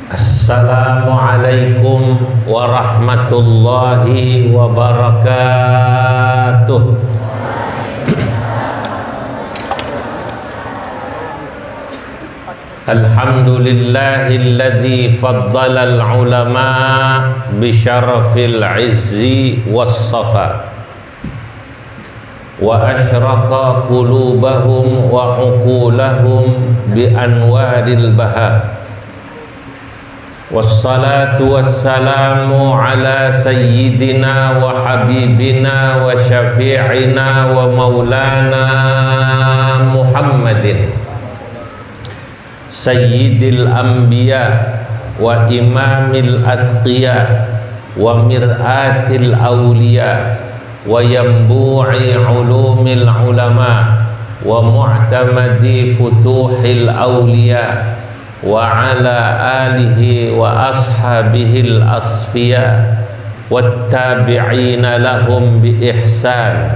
Assalamualaikum warahmatullahi wabarakatuh. Alhamdulillahilladzi faddala al-ulama bi syarafil izzi was-safa wa asyraqa qulubahum wa uqulahum bi anwaril baha. Wassalatu wassalamu ala sayyidina wa habibina wa syafi'ina wa maulana Muhammadin sayyidil anbiya wa imamil atqiya wa mir'atil awliya wa yambu'i ulumil ulama wa mu'tamadi futuhil awliya wa ala alihi wa ashabihil asfiya wattabi'ina lahum bi ihsan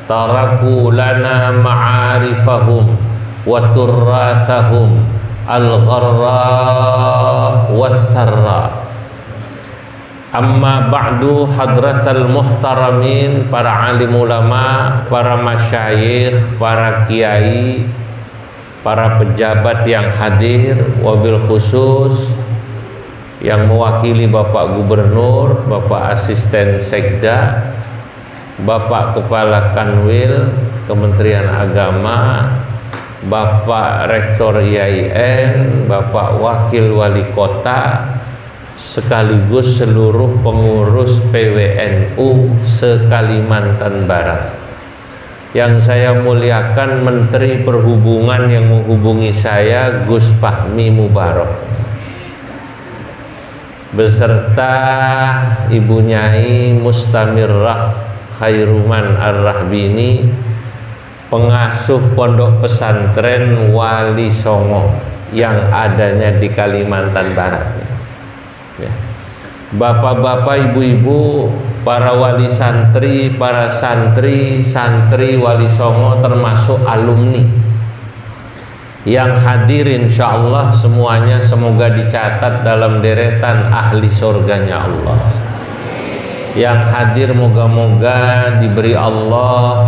taraku lana ma'arifahum wa turrathahum al-gharra wath-tharra. Amma ba'du, hadratal muhtaramin, para alim ulama, para masyayikh, para kiai, para pejabat yang hadir, wabil khusus yang mewakili Bapak Gubernur, Bapak Asisten Sekda, Bapak Kepala Kanwil Kementerian Agama, Bapak Rektor IAIN, Bapak Wakil Wali Kota, sekaligus seluruh pengurus PWNU se-Kalimantan Barat. Yang saya muliakan Menteri Perhubungan yang menghubungi saya, Gus Fahmi Mubarak, beserta Ibu Nyai Mustamirrah Khairuman Ar-Rahbini, pengasuh Pondok Pesantren Wali Songo yang adanya di Kalimantan Barat. Bapak-bapak, ibu-ibu, para wali santri, para santri Wali Songo, termasuk alumni yang hadir, insyaallah semuanya semoga dicatat dalam deretan ahli surganya Allah. Yang hadir moga-moga diberi Allah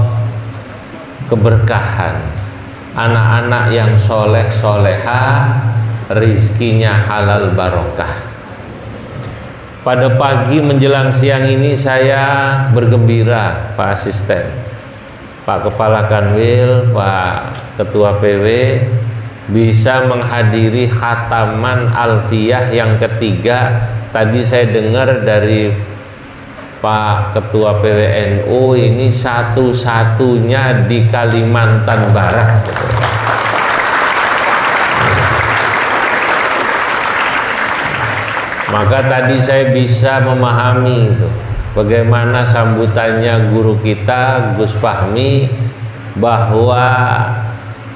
keberkahan, anak-anak yang soleh solehah, rizkinya halal barokah. Pada pagi menjelang siang ini saya bergembira, Pak Asisten, Pak Kepala Kanwil, Pak Ketua PW, bisa menghadiri khataman Alfiyah yang ketiga. Tadi saya dengar dari Pak Ketua PWNU, ini satu-satunya di Kalimantan Barat. Maka tadi saya bisa memahami itu, bagaimana sambutannya guru kita Gus Fahmi, bahwa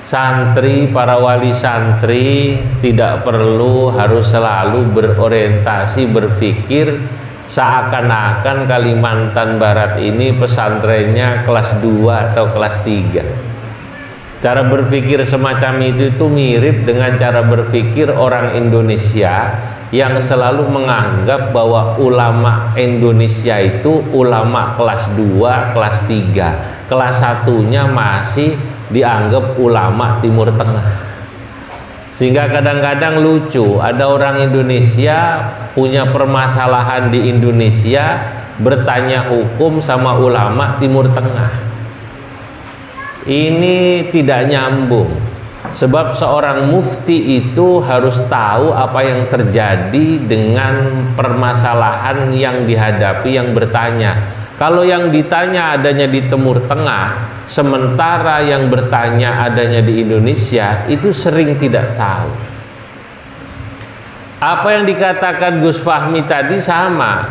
santri, para wali santri tidak perlu harus selalu berorientasi berpikir seakan-akan Kalimantan Barat ini pesantrennya kelas 2 atau kelas 3. Cara berpikir semacam itu mirip dengan cara berpikir orang Indonesia yang selalu menganggap bahwa ulama Indonesia itu ulama kelas 2, kelas 3, kelas 1-nya masih dianggap ulama Timur Tengah. Sehingga kadang-kadang lucu, ada orang Indonesia punya permasalahan di Indonesia, bertanya hukum sama ulama Timur Tengah. Ini tidak nyambung. Sebab seorang mufti itu harus tahu apa yang terjadi dengan permasalahan yang dihadapi yang bertanya. Kalau yang ditanya adanya di Timur Tengah, sementara yang bertanya adanya di Indonesia, itu sering tidak tahu. Apa yang dikatakan Gus Fahmi tadi sama.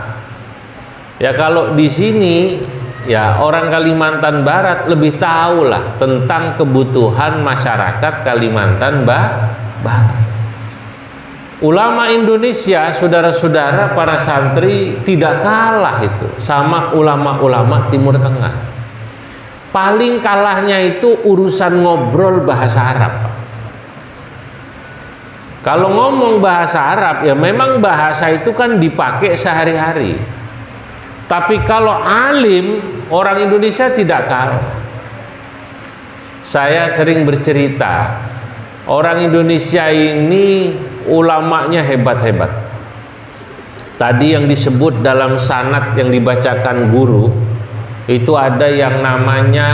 Ya kalau di sini ya orang Kalimantan Barat lebih tahu lah tentang kebutuhan masyarakat Kalimantan Barat. Ulama Indonesia, saudara-saudara, para santri tidak kalah itu sama ulama-ulama Timur Tengah. Paling kalahnya itu urusan ngobrol bahasa Arab. Kalau ngomong bahasa Arab, ya memang bahasa itu kan dipakai sehari-hari. Tapi kalau alim, orang Indonesia tidak kalah. Saya sering bercerita, orang Indonesia ini ulamanya hebat-hebat. Tadi yang disebut dalam sanad yang dibacakan guru, itu ada yang namanya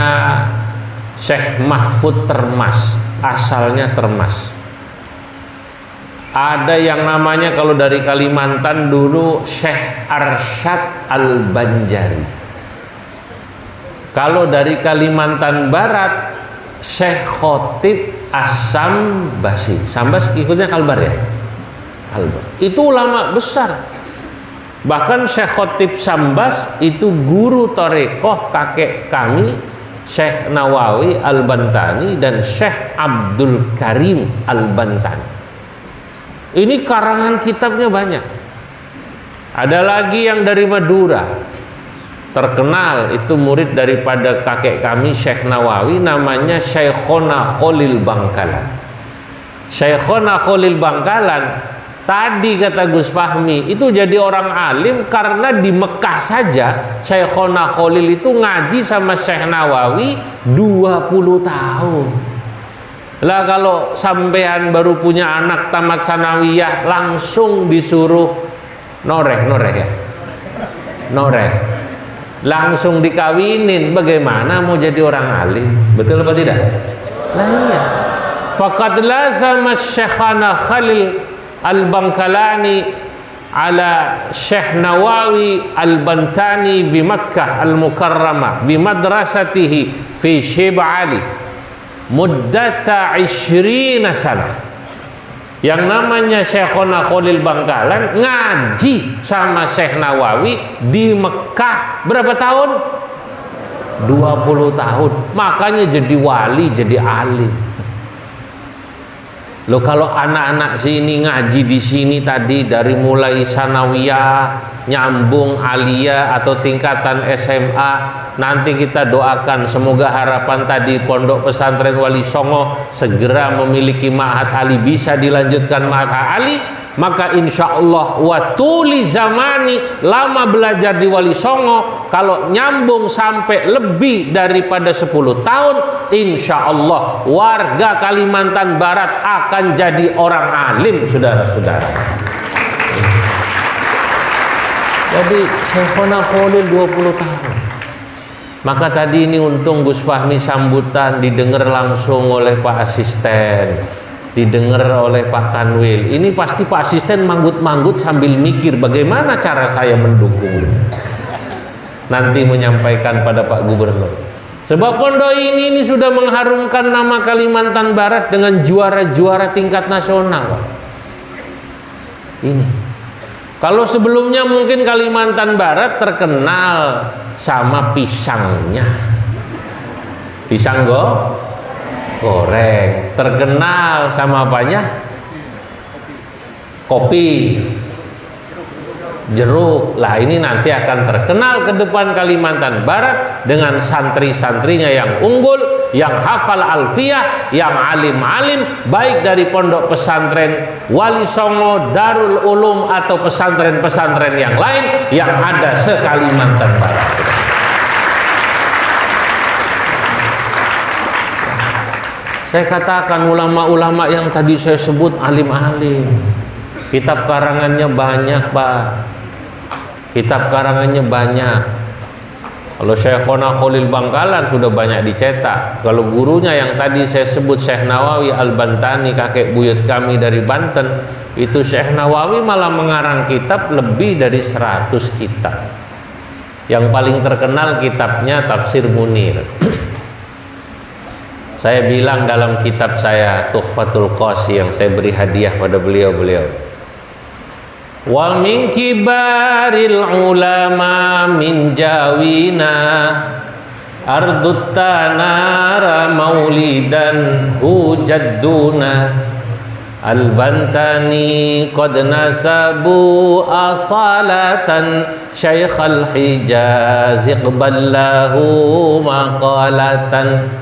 Syekh Mahfud Termas, asalnya Termas. Ada yang namanya kalau dari Kalimantan dulu Syekh Arsyad Al-Banjari. Kalau dari Kalimantan Barat Syekh Khotib As-Sambasi. Sambas ikutnya Kalbar ya? Kalbar. Itu ulama besar. Bahkan Syekh Khotib Sambas itu guru Torekoh kakek kami Syekh Nawawi Al-Bantani dan Syekh Abdul Karim Al-Bantani. Ini karangan kitabnya banyak. Ada lagi yang dari Madura, terkenal, itu murid daripada kakek kami Syekh Nawawi, namanya Syekhona Khalil Bangkalan. Syekhona Khalil Bangkalan, tadi kata Gus Fahmi, itu jadi orang alim karena di Mekah saja Syekhona Khalil itu ngaji sama Syekh Nawawi 20 tahun. Lah kalau sampean baru punya anak tamat sanawiyah langsung disuruh noreh ya, noreh, langsung dikawinin, bagaimana mau jadi orang alim? Betul apa tidak? Lah iya. Faqad lazama Syekhana Khalil Al-Bangkalani ala Syekh Nawawi Al-Bantani bi Makkah Al-Mukarramah bi madrasatihi fi Syib Ali muddata 20 sana. Yang namanya Syekhona Khalil Bangkalan ngaji sama Syekh Nawawi di Mekah berapa tahun? 20 tahun. Makanya jadi wali, jadi alim. Loh, kalau anak-anak sini ngaji di sini tadi dari mulai sanawiyah, nyambung aliyah atau tingkatan SMA, nanti kita doakan semoga harapan tadi Pondok Pesantren Wali Songo segera memiliki ma'had ali, bisa dilanjutkan ma'had ali, maka insya Allah watuli zamani, lama belajar di Wali Songo, kalau nyambung sampai lebih daripada 10 tahun, insya Allah warga Kalimantan Barat akan jadi orang alim, saudara-saudara. Jadi Syekhona Khalil 20 tahun. Maka tadi ini untung Gus Fahmi sambutan didengar langsung oleh Pak Asisten, didengar oleh Pak Kanwil. Ini pasti Pak Asisten manggut-manggut sambil mikir bagaimana cara saya mendukung, nanti menyampaikan pada Pak Gubernur. Sebab pondok ini sudah mengharumkan nama Kalimantan Barat dengan juara-juara tingkat nasional. Ini kalau sebelumnya mungkin Kalimantan Barat terkenal sama pisangnya, pisang goreng, terkenal sama apanya? Kopi, jeruk. Lah ini nanti akan terkenal ke depan Kalimantan Barat dengan santri-santrinya yang unggul, yang hafal alfiyah, yang alim-alim, baik dari pondok pesantren Wali Songo, Darul Ulum atau pesantren-pesantren yang lain yang ada se-Kalimantan Barat. Saya katakan ulama-ulama yang tadi saya sebut alim-alim, kitab karangannya banyak, Pak. Kitab karangannya banyak. Kalau Syekhona Khalil Bangkalan sudah banyak dicetak. Kalau gurunya yang tadi saya sebut Syekh Nawawi Al-Bantani, kakek buyut kami dari Banten, itu Syekh Nawawi malah mengarang kitab lebih dari 100 kitab. Yang paling terkenal kitabnya Tafsir Munir. Saya bilang dalam kitab saya Tuhfatul Qasi yang saya beri hadiah pada beliau-beliau, wa min kibaril ulama min jawina ardut tanara maulidan hujadduna Al-Bantani qad nasabu asalatan Syekhal Hijaz iqballahu maqalatan.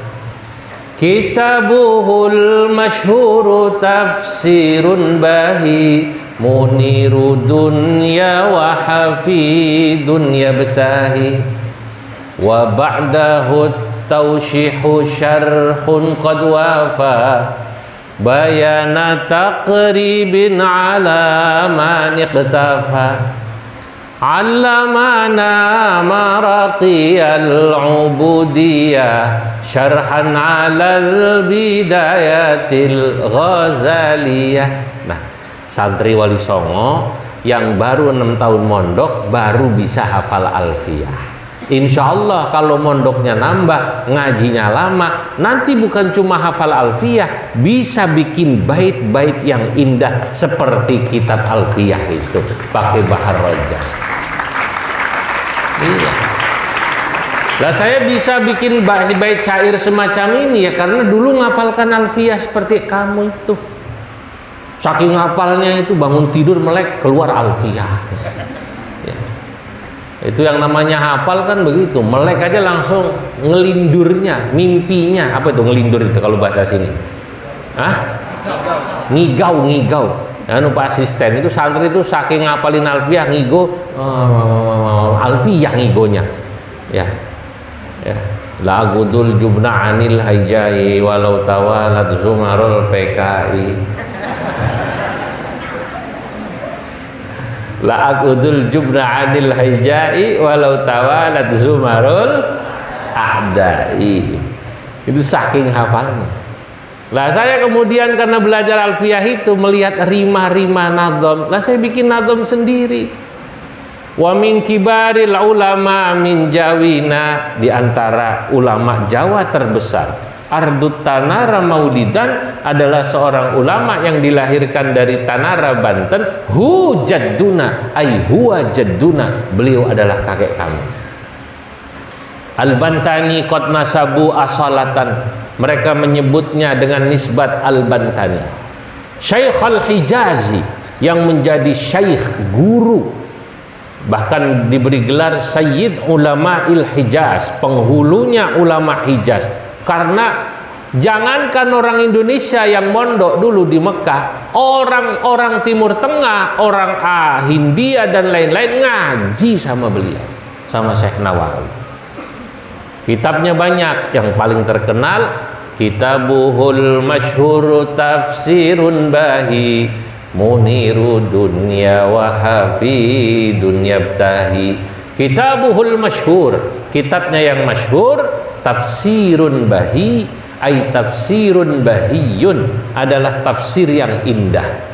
Kitabuhul masyhuru tafsirun bahi muniru dunya wa hafidun yabtahi wa ba'dahu tawshihu syarhun qad wafa bayana taqribin ala man iqtafa allamana maraqiyal ubudiyah syarhan alal bidayatil ghazaliyah. Nah, santri Wali Songo yang baru 6 tahun mondok baru bisa hafal alfiyah. Insya Allah kalau mondoknya nambah, ngajinya lama, nanti bukan cuma hafal alfiyah, bisa bikin bait-bait yang indah seperti kitab alfiyah itu pakai bahar rojas. Iya. Lah saya bisa bikin bait syair semacam ini ya karena dulu ngafalkan alfiyah seperti kamu itu. Saking ngapalnya itu bangun tidur melek keluar alfiyah. Ya. Itu yang namanya hafal kan begitu, melek aja langsung ngelindurnya, mimpinya. Apa itu ngelindur itu kalau bahasa sini? Hah? Ngigau. Anu Pak Asisten itu santri itu saking ngapalin alfiyah ngigo, alfiyah ngigonya. Ya. La gudul jubna anil haijai walau tawalat zumarul PKI. La agudul jubna anil haijai walau tawalat zumarul a'dai. Itu saking hafalnya. Lah saya kemudian karena belajar alfiyah itu melihat rima-rima nadhom, lah saya bikin nadhom sendiri. Wa min kibaril ulama min Jawina, di antara ulama Jawa terbesar, Ardut Tanara Maulidan adalah seorang ulama yang dilahirkan dari Tanara Banten. Hu jadduna ay huwa jadduna, beliau adalah kakek kami. Al-Bantani qad nasabu asalatan, mereka menyebutnya dengan nisbat Al-Bantani. Syekh Al-Hijazi, yang menjadi syekh guru, bahkan diberi gelar Sayyid Ulama Il-Hijaz, penghulunya ulama Hijaz. Karena jangankan orang Indonesia yang mondok dulu di Mekah, orang-orang Timur Tengah, orang Hindia dan lain-lain ngaji sama beliau, sama Syekh Nawawi. Kitabnya banyak, yang paling terkenal Kitabuhul masyhuru tafsirun bahi muniru dunya wa hafidun yabtahi. Kitabuhul masyhur, kitabnya yang masyhur, tafsirun bahi ay tafsirun bahiyun, adalah tafsir yang indah.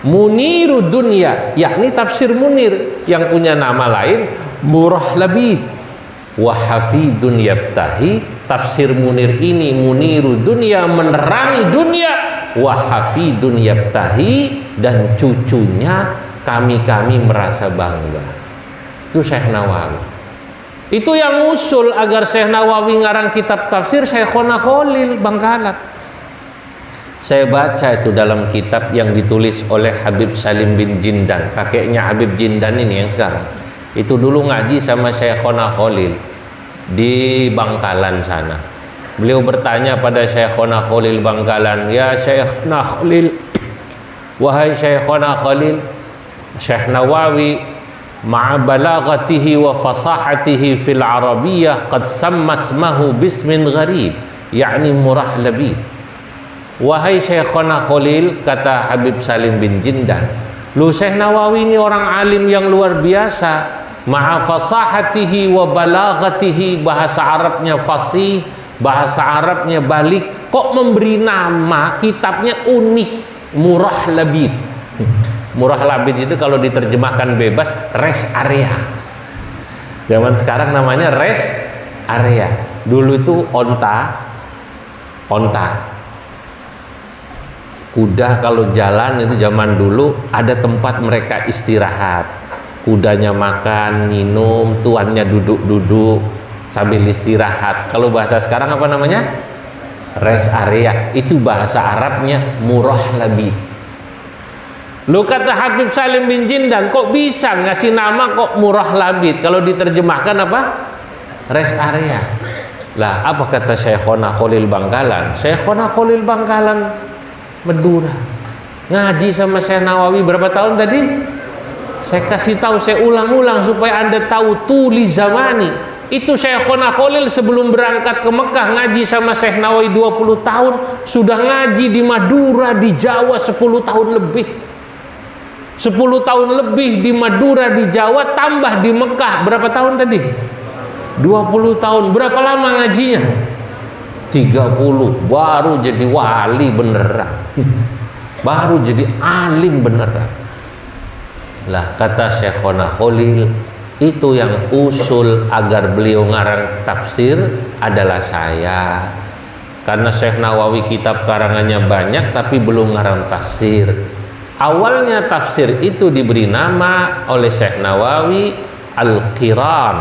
Muniru dunya, yakni tafsir Munir, yang punya nama lain Murah Labid. Wa hafidun yabtahi, tafsir Munir ini muniru dunia, menerangi dunia, wa hafidun yabtahi, dan cucunya kami merasa bangga. Itu Syekh Nawawi. Itu yang usul agar Syekh Nawawi ngarang kitab tafsir Syekhona Khalil Bangkalan. Saya baca itu dalam kitab yang ditulis oleh Habib Salim bin Jindan, kakeknya Habib Jindan ini yang sekarang. Itu dulu ngaji sama Syekhona Khalil di Bangkalan sana. Beliau bertanya pada Syekhona Khalil Bangkalan, "Ya Syekhona Khalil, wahai Syekhona Khalil, Syekh Nawawi ma'a balaghatihi wa fasahatihi fil arabiyyah qad samma ismahu bismin gharib, yakni Murah Labid." Wahai Syekhona Khalil, kata Habib Salim bin Jindan, lu Syekh Nawawi ini orang alim yang luar biasa, ma'a fasahatihi wa balaghatihi, bahasa Arabnya fasih, bahasa Arabnya balik, kok memberi nama kitabnya unik, Murah Labid. Murah Labid itu kalau diterjemahkan bebas rest area. Zaman sekarang namanya rest area. Dulu itu onta. Kuda kalau jalan itu zaman dulu ada tempat mereka istirahat. Kudanya makan, minum, tuannya duduk-duduk sambil istirahat. Kalau bahasa sekarang apa namanya? Rest area. Itu bahasa Arabnya Murah Labid. Lu kata Habib Salim bin Jindan, kok bisa ngasih nama kok Murah Labid? Kalau diterjemahkan apa? Rest area. Lah apa kata Syekhona Khalil Bangkalan? Syekhona Khalil Bangkalan Madura ngaji sama Syekh Nawawi berapa tahun tadi? Saya kasih tahu, saya ulang-ulang supaya Anda tahu tuli zamani. Itu Syekhona Khalil sebelum berangkat ke Mekah ngaji sama Syekh Nawawi 20 tahun, sudah ngaji di Madura di Jawa 10 tahun lebih. 10 tahun lebih di Madura di Jawa tambah di Mekah berapa tahun tadi? 20 tahun. Berapa lama ngajinya? 30. Baru jadi wali beneran. Baru jadi alim beneran. Lah kata Syekhona Khalil, itu yang usul agar beliau ngarang tafsir adalah saya. Karena Syekh Nawawi kitab karangannya banyak tapi belum ngarang tafsir. Awalnya tafsir itu diberi nama oleh Syekh Nawawi Al-Qiran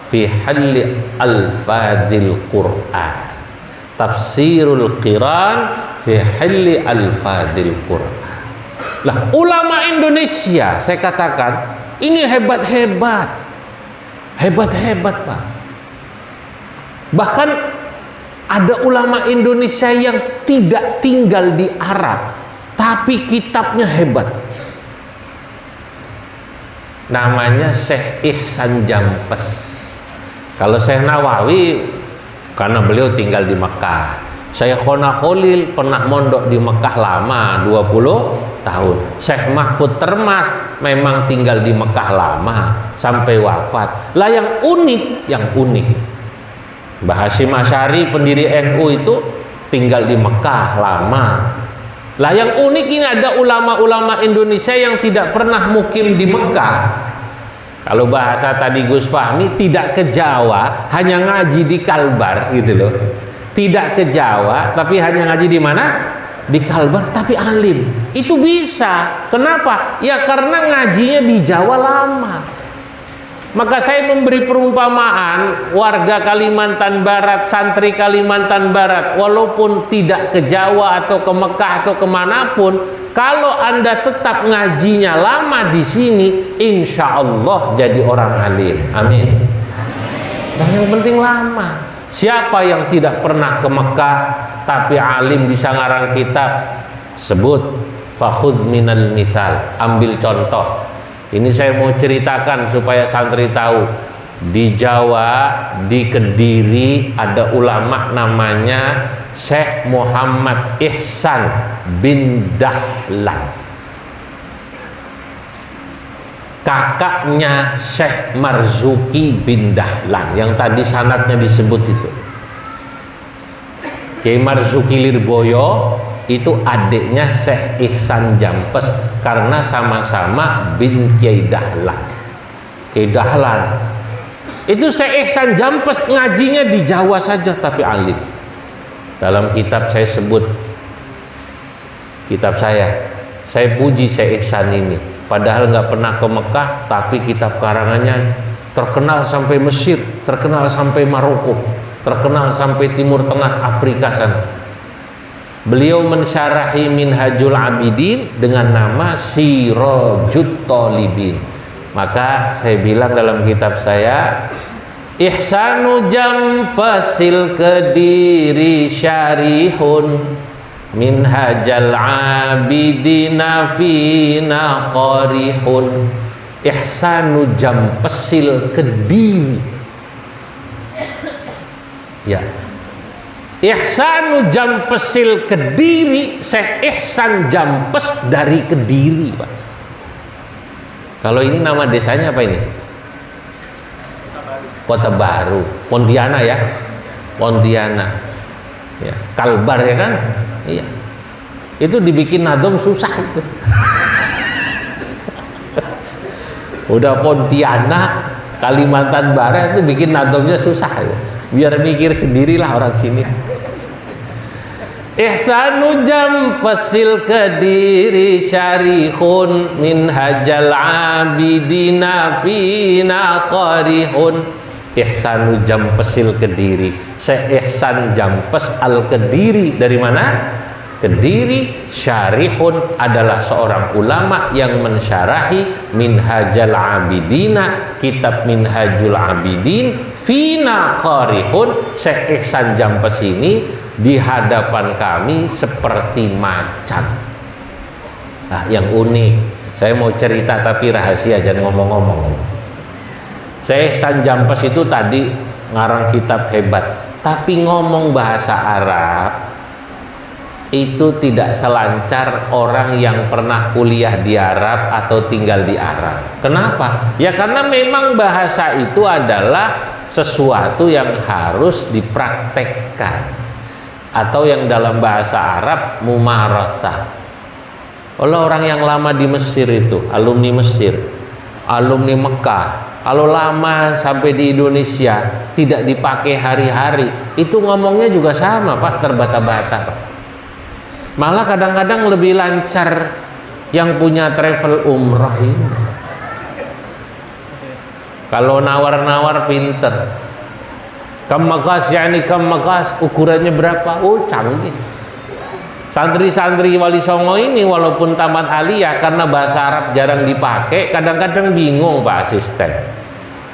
fi halli al-fadil Qur'an. Tafsirul Qiran fi halli al-fadil Qur'an. Lah ulama Indonesia saya katakan ini hebat-hebat. Hebat-hebat Pak. Bahkan ada ulama Indonesia yang tidak tinggal di Arab tapi kitabnya hebat. Namanya Syekh Ihsan Jampes. Kalau Syekh Nawawi karena beliau tinggal di Mekah. Syekhona Khalil pernah mondok di Mekah lama 20 tahun. Syekh Mahfud Termas memang tinggal di Mekah lama sampai wafat. Lah yang unik Mbah Hasyim Asy'ari pendiri NU itu tinggal di Mekah lama. Lah yang unik ini ada ulama-ulama Indonesia yang tidak pernah mukim di Mekah. Kalau bahasa tadi Gus Fahmi, tidak ke Jawa, hanya ngaji di Kalbar gitu loh. Tidak ke Jawa, tapi hanya ngaji di mana? Di Kalbar, tapi alim. Itu bisa. Kenapa? Ya karena ngajinya di Jawa lama. Maka saya memberi perumpamaan warga Kalimantan Barat, santri Kalimantan Barat, walaupun tidak ke Jawa atau ke Mekah atau kemanapun, kalau Anda tetap ngajinya lama di sini, insya Allah jadi orang alim. Amin. Nah yang penting lama. Siapa yang tidak pernah ke Mekah tapi alim bisa ngarang kitab? Sebut fakhudh minal mithal, ambil contoh. Ini saya mau ceritakan supaya santri tahu. Di Jawa, di Kediri ada ulama namanya Syekh Muhammad Ihsan bin Dahlan. Kakaknya Syekh Marzuki bin Dahlan yang tadi sanadnya disebut itu. Kiai Marzuki Lirboyo itu adiknya Syekh Ihsan Jampes karena sama-sama bin Kiai Dahlan. Kiai Dahlan itu Syekh Ihsan Jampes ngajinya di Jawa saja tapi alim. Dalam kitab saya sebut, kitab saya puji Syekh Ihsan ini. Padahal nggak pernah ke Mekah tapi kitab karangannya terkenal sampai Mesir, terkenal sampai Maroko, terkenal sampai Timur Tengah, Afrika sana. Beliau mensyarahi Minhajul Abidin dengan nama Sirajut Talibin. Maka saya bilang dalam kitab saya, Ihsanu Jampesil Kediri syarihun Minhajal Abidina fina qarihun. Ihsanu Jampesil Kediri. Ya. Ihsanu Jampesil Kediri, Syekh Ihsan Jampes dari Kediri, Pak. Kalau ini nama desanya apa ini? Kota Baru, Pontianak ya, Pontianak. Ya, Kalbar ya kan? Iya. Itu dibikin nadom susah itu. Udah Pontianak, Kalimantan Barat itu bikin nadomnya susah ya. Biar mikir sendirilah orang sini. Ihsanu Jampesil Kediri syarihun Minhajal Abidina fina qarihun. Ihsanu Jampesil Kediri, Syekh Ihsan Jampes Al-Kediri dari mana? Kediri. Syarihun adalah seorang ulama yang mensyarahi Minhajal Abidina, kitab Minhajul Abidin fina qarihun, Syekh Ihsan Jampes ini di hadapan kami seperti macan. Nah, yang unik, saya mau cerita tapi rahasia, jangan ngomong-ngomong. Syekh Ihsan Jampes itu tadi ngarang kitab hebat, tapi ngomong bahasa Arab itu tidak selancar orang yang pernah kuliah di Arab atau tinggal di Arab. Kenapa? Ya karena memang bahasa itu adalah sesuatu yang harus dipraktekkan, atau yang dalam bahasa Arab mumarasah. Oleh orang yang lama di Mesir itu, alumni Mesir, alumni Mekah, kalau lama sampai di Indonesia tidak dipakai hari-hari, itu ngomongnya juga sama Pak, terbata-bata Pak. Malah kadang-kadang lebih lancar yang punya travel umrah ini. Kalau nawar-nawar pinter. Kamakas, yakni kamakas, ukurannya berapa? Oh canggih. Santri-santri Wali Songo ini walaupun tamat aliyah, karena bahasa Arab jarang dipakai, kadang-kadang bingung Pak Asisten.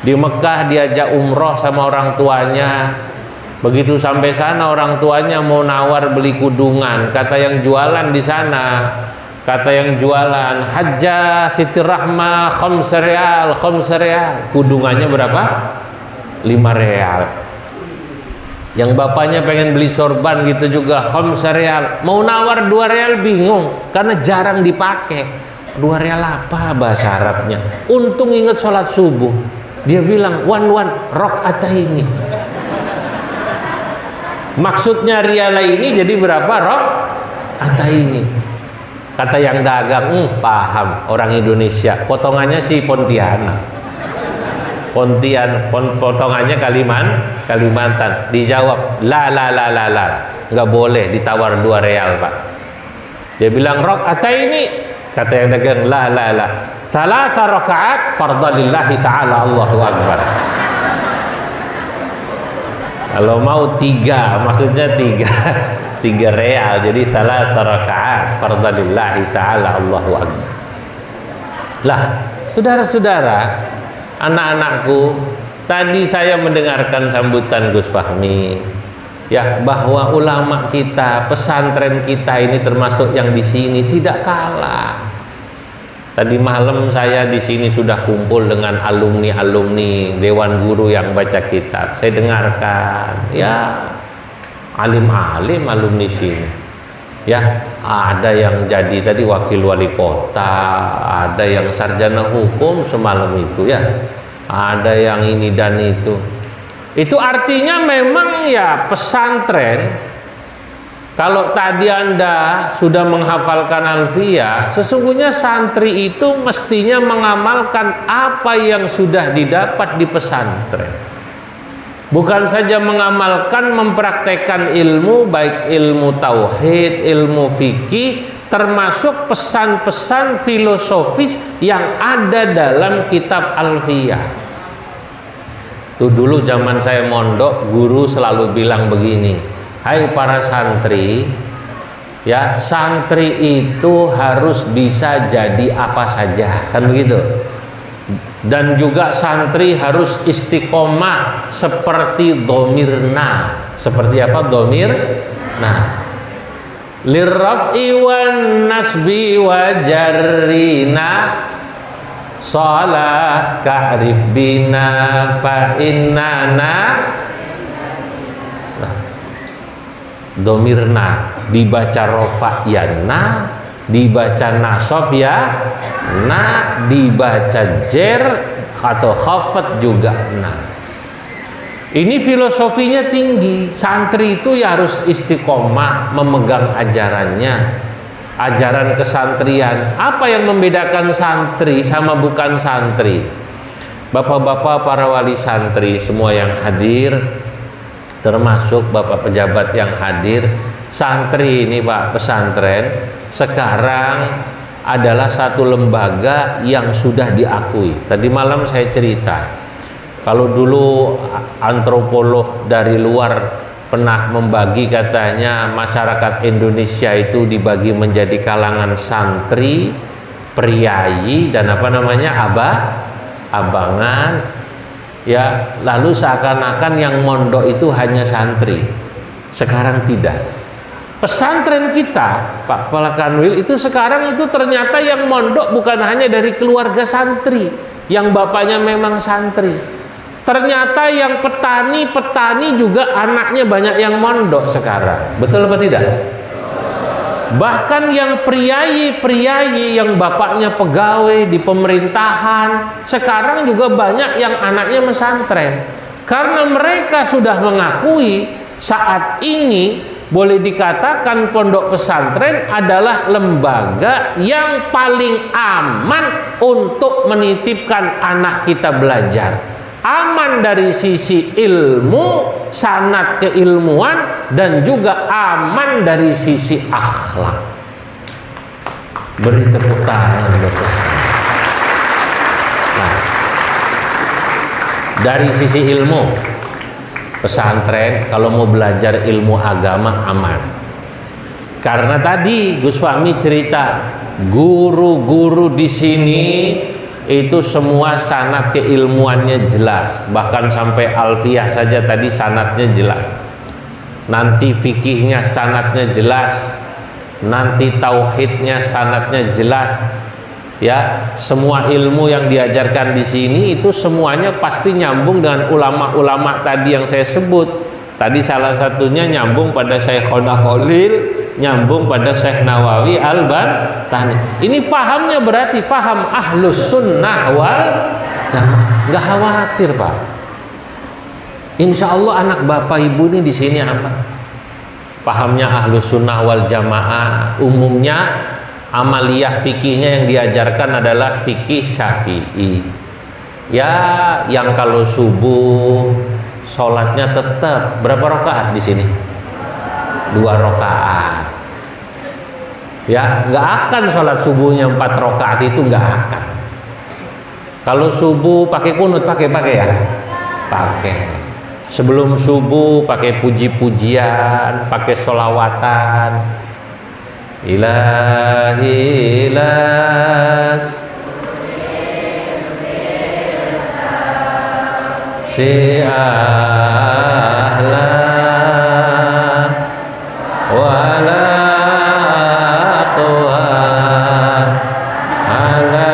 Di Mekah diajak umroh sama orang tuanya. Begitu sampai sana orang tuanya mau nawar beli kudungan, kata yang jualan di sana, kata yang jualan Hajjah Siti Rahmah khams real, kudungannya berapa? 5 real. Yang bapaknya pengen beli sorban gitu juga khams real, mau nawar 2 real bingung karena jarang dipakai. 2 real apa bahasa Arabnya? Untung ingat sholat subuh, dia bilang wan rakaataini. Maksudnya riala ini jadi berapa rakaat ini? Kata yang dagang, paham orang Indonesia. Potongannya si Pontianak. Potongannya Kalimantan. Dijawab, la, nggak boleh ditawar 2 real Pak. Dia bilang rakaat ini. Kata yang dagang, la. Salasa rakaat fardalillahi ta'ala, Allahu Akbar. Kalau mau 3, maksudnya 3 real, jadi salat rakaat fardalillahi ta'ala, Allahu Akbar. Lah, saudara-saudara, anak-anakku, tadi saya mendengarkan sambutan Gus Fahmi, ya, bahwa ulama kita, pesantren kita ini termasuk yang di sini tidak kalah. Tadi malam saya di sini sudah kumpul dengan alumni Dewan Guru yang baca kitab. Saya dengarkan, ya, alim-alim alumni sini. Ya, ada yang jadi tadi wakil wali kota, ada yang sarjana hukum semalam itu ya. Ada yang ini dan itu. Itu artinya memang ya pesantren. Kalau tadi Anda sudah menghafalkan Alfiyah, sesungguhnya santri itu mestinya mengamalkan apa yang sudah didapat di pesantren. Bukan saja mengamalkan, mempraktekkan ilmu, baik ilmu tauhid, ilmu fikih, termasuk pesan-pesan filosofis yang ada dalam kitab Alfiyah. Tuh dulu zaman saya mondok, guru selalu bilang begini, hai para santri, ya, santri itu harus bisa jadi apa saja, kan begitu. Dan juga santri harus istiqomah seperti domirna. Seperti apa domir? Nah, lirraf'i wan nasbi wa jarrina salah ka'rif bina fa innana. Domirna dibaca rofa ya na, dibaca nasob ya na, dibaca jer atau khafat juga na. Ini filosofinya tinggi. Santri itu ya harus istiqomah memegang ajarannya, ajaran kesantrian. Apa yang membedakan santri sama bukan santri? Bapak-bapak para wali santri semua yang hadir, termasuk bapak pejabat yang hadir, santri ini Pak, pesantren sekarang adalah satu lembaga yang sudah diakui. Tadi malam saya cerita, kalau dulu antropolog dari luar pernah membagi, katanya masyarakat Indonesia itu dibagi menjadi kalangan santri, priayi, dan apa namanya, abangan. ya, lalu seakan-akan yang mondok itu hanya santri. Sekarang tidak. Pesantren kita, Pak Kepala Kanwil, itu sekarang itu ternyata yang mondok bukan hanya dari keluarga santri yang bapaknya memang santri. Ternyata yang petani juga anaknya banyak yang mondok sekarang. Betul apa tidak? Bahkan yang priayi yang bapaknya pegawai di pemerintahan, sekarang juga banyak yang anaknya pesantren. Karena mereka sudah mengakui saat ini boleh dikatakan pondok pesantren adalah lembaga yang paling aman untuk menitipkan anak kita belajar. Aman dari sisi ilmu, sanad keilmuan, dan juga aman dari sisi akhlak. Beri tepuk tangan buat pesantren. Nah, dari sisi ilmu, pesantren kalau mau belajar ilmu agama aman. Karena tadi Gus Fahmi cerita, guru-guru di sini itu semua sanad keilmuannya jelas, bahkan sampai alfiyah saja tadi sanadnya jelas. Nanti fikihnya sanadnya jelas, nanti tauhidnya sanadnya jelas. Ya, semua ilmu yang diajarkan di sini itu semuanya pasti nyambung dengan ulama-ulama tadi yang saya sebut. Tadi salah satunya nyambung pada Syekhona Khalil, nyambung pada Syekh Nawawi Al-Bantani. Ini fahamnya berarti faham ahlus sunnah wal jamaah. Nggak khawatir, Pak. Insya Allah anak bapak ibu ini di sini apa? Pahamnya ahlus sunnah wal jamaah. Umumnya amaliyah fikihnya yang diajarkan adalah fikih Syafi'i. Ya, yang kalau subuh sholatnya tetap berapa rakaat di sini? 2 rakaat. Ya, nggak akan sholat subuhnya 4 rakaat itu nggak akan. Kalau subuh pakai kunut, pakai ya, pakai. Sebelum subuh pakai puji-pujian, pakai sholawatan. Ilahi las si ahla wala tuhan ala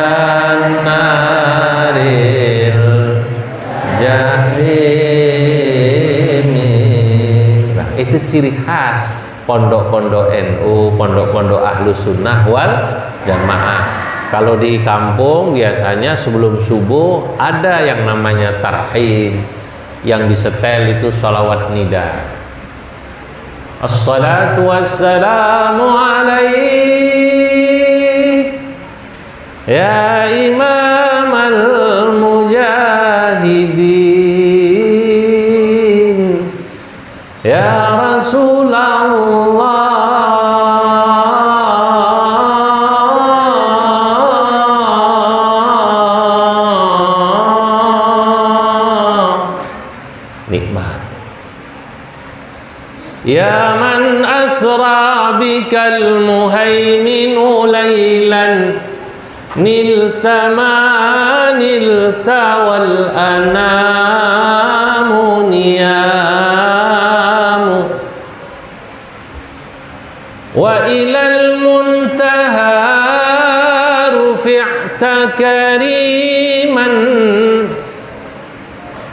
naril jahimi. Nah, itu ciri khas pondok-pondok NU, pondok-pondok ahlus sunnah wal jamaah. Kalau di kampung biasanya sebelum subuh ada yang namanya tarhim, yang disetel itu sholawat nida. Assalatu wassalamu alaik ya imam al-mujahidin ya Rasulullah. Ya man asra bikal muhaiminu laylan nilta ma nilta wal anamu niyamu wa ilal muntaha rufi'ta kariman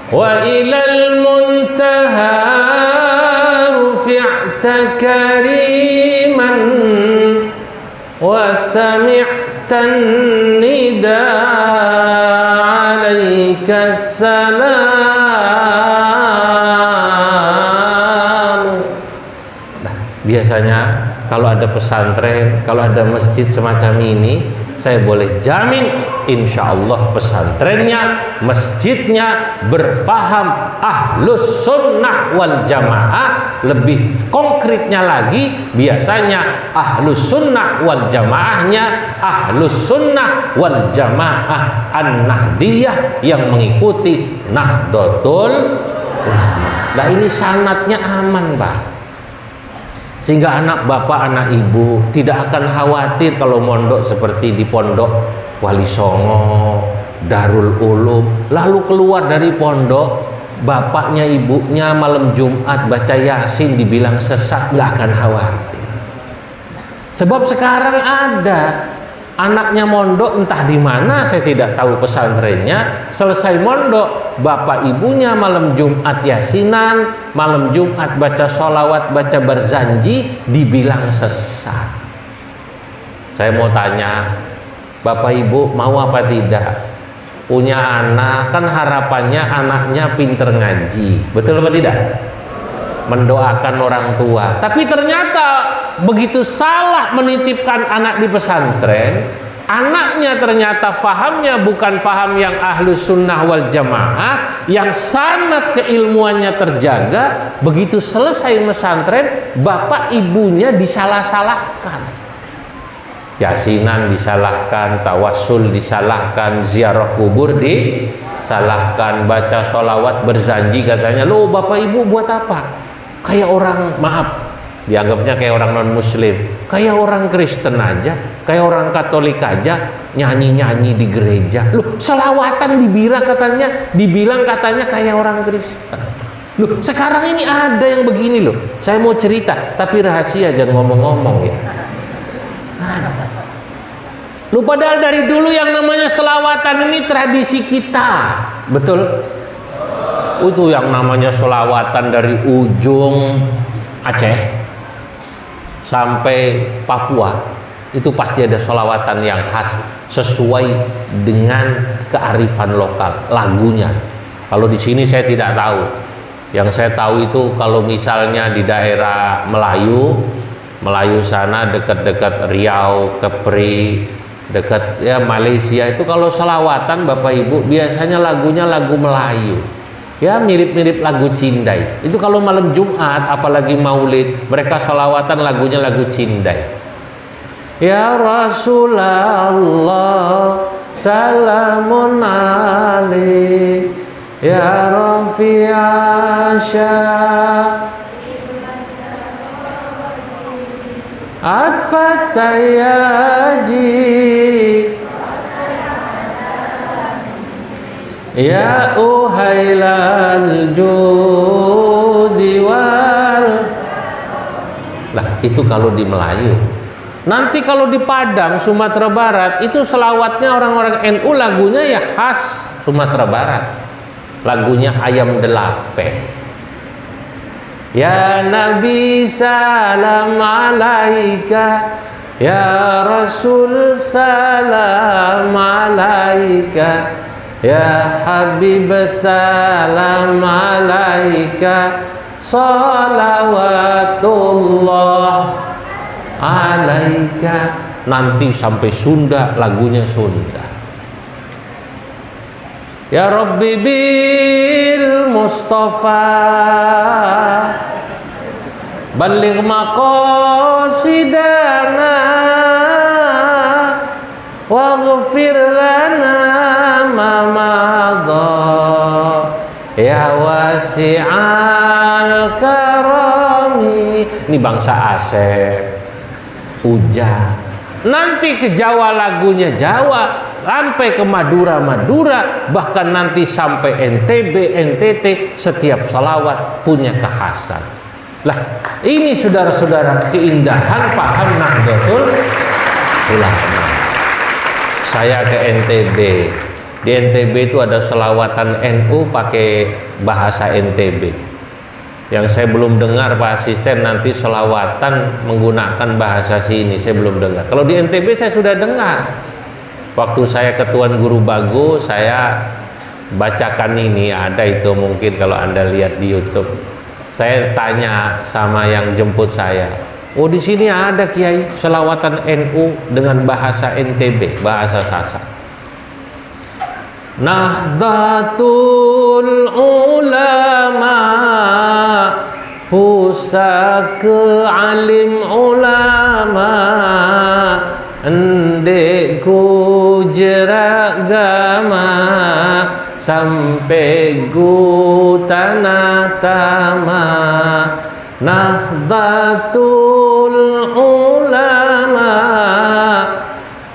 wa ilal muntaha kariman wa sami'tan nida alaika salam. Nah, biasanya kalau ada pesantren, kalau ada masjid semacam ini, saya boleh jamin insya Allah pesantrennya, masjidnya berfaham ahlus sunnah wal jamaah. Lebih konkretnya lagi, biasanya ahlus sunnah wal jamaahnya ahlus sunnah wal jamaah an-nahdiyah yang mengikuti Nahdlatul Ulama. Nah, ini sanadnya aman, Pak, sehingga anak bapak, anak ibu tidak akan khawatir kalau mondok seperti di pondok Wali Songo, Darul Ulum, lalu keluar dari pondok, bapaknya ibunya malam Jumat baca Yasin dibilang sesat, nggak akan khawatir. Sebab sekarang ada anaknya mondok entah di mana, saya tidak tahu pesantrennya, selesai mondok bapak ibunya malam Jumat Yasinan, malam Jumat baca sholawat, baca berzanji, dibilang sesat. Saya mau tanya, bapak ibu mau apa tidak punya anak? Kan harapannya anaknya pinter ngaji, betul apa tidak? Mendoakan orang tua. Tapi ternyata begitu salah menitipkan anak di pesantren, anaknya ternyata fahamnya bukan faham yang ahlus sunnah wal jamaah, yang sanad keilmuannya terjaga. Begitu selesai pesantren, bapak ibunya disalah-salahkan. Yasinan disalahkan, tawassul disalahkan, ziarah kubur disalahkan, baca sholawat berzanji katanya, loh bapak ibu buat apa? Kayak orang, maaf, dianggapnya kayak orang non muslim, kayak orang Kristen aja, kayak orang Katolik aja, nyanyi-nyanyi di gereja. Loh selawatan dibilang katanya kayak orang Kristen. Loh sekarang ini ada yang begini loh. Saya mau cerita tapi rahasia, jangan ngomong-ngomong ya. Lu padahal dari dulu yang namanya selawatan ini tradisi kita, betul? Itu yang namanya selawatan dari ujung Aceh sampai Papua, itu pasti ada selawatan yang khas sesuai dengan kearifan lokal lagunya. Kalau di sini saya tidak tahu. Yang saya tahu itu kalau misalnya di daerah Melayu sana dekat-dekat Riau, Kepri, dekat ya Malaysia, itu kalau selawatan bapak ibu biasanya lagunya lagu Melayu ya, mirip-mirip lagu Cindai. Itu kalau malam Jumat apalagi maulid, mereka selawatan lagunya lagu Cindai. Ya Rasulullah salamun alaik ya Rafi'asya Atfat tayaji ya uhailal judi wal. Lah itu kalau di Melayu. Nanti kalau di Padang Sumatera Barat itu selawatnya orang-orang NU, lagunya ya khas Sumatera Barat, lagunya Ayam Delape. Ya Nabi salam alaika, ya Rasul salam alaika, ya Habib salam alaika, salawatullah alaika. Nanti sampai Sunda lagunya Sunda. Ya Rabbi bil Mustafa baligh maqasidana waghfir lana ma madha ya wasi'al karami. Ini bangsa Asep, Uja. Nanti ke Jawa lagunya Jawa, sampai ke Madura, bahkan nanti sampai NTB, NTT, setiap salawat punya kekhasan. Lah, ini saudara-saudara keindahan paham Nahdlatul Ulama. Saya ke NTB. Di NTB itu ada selawatan NU pakai bahasa NTB. Yang saya belum dengar Pak Asisten, nanti selawatan menggunakan bahasa sini, saya belum dengar. Kalau di NTB saya sudah dengar. Waktu saya ketuan guru bagu, saya bacakan ini, ada itu mungkin kalau Anda lihat di YouTube. Saya tanya sama yang jemput saya, oh di sini ada kiai selawatan NU dengan bahasa NTB, bahasa Sasak. Nahdlatul Ulama, pusaka alim ulama, endek ku jeragama sampai ku tanah tama. Nahdlatul Ulama,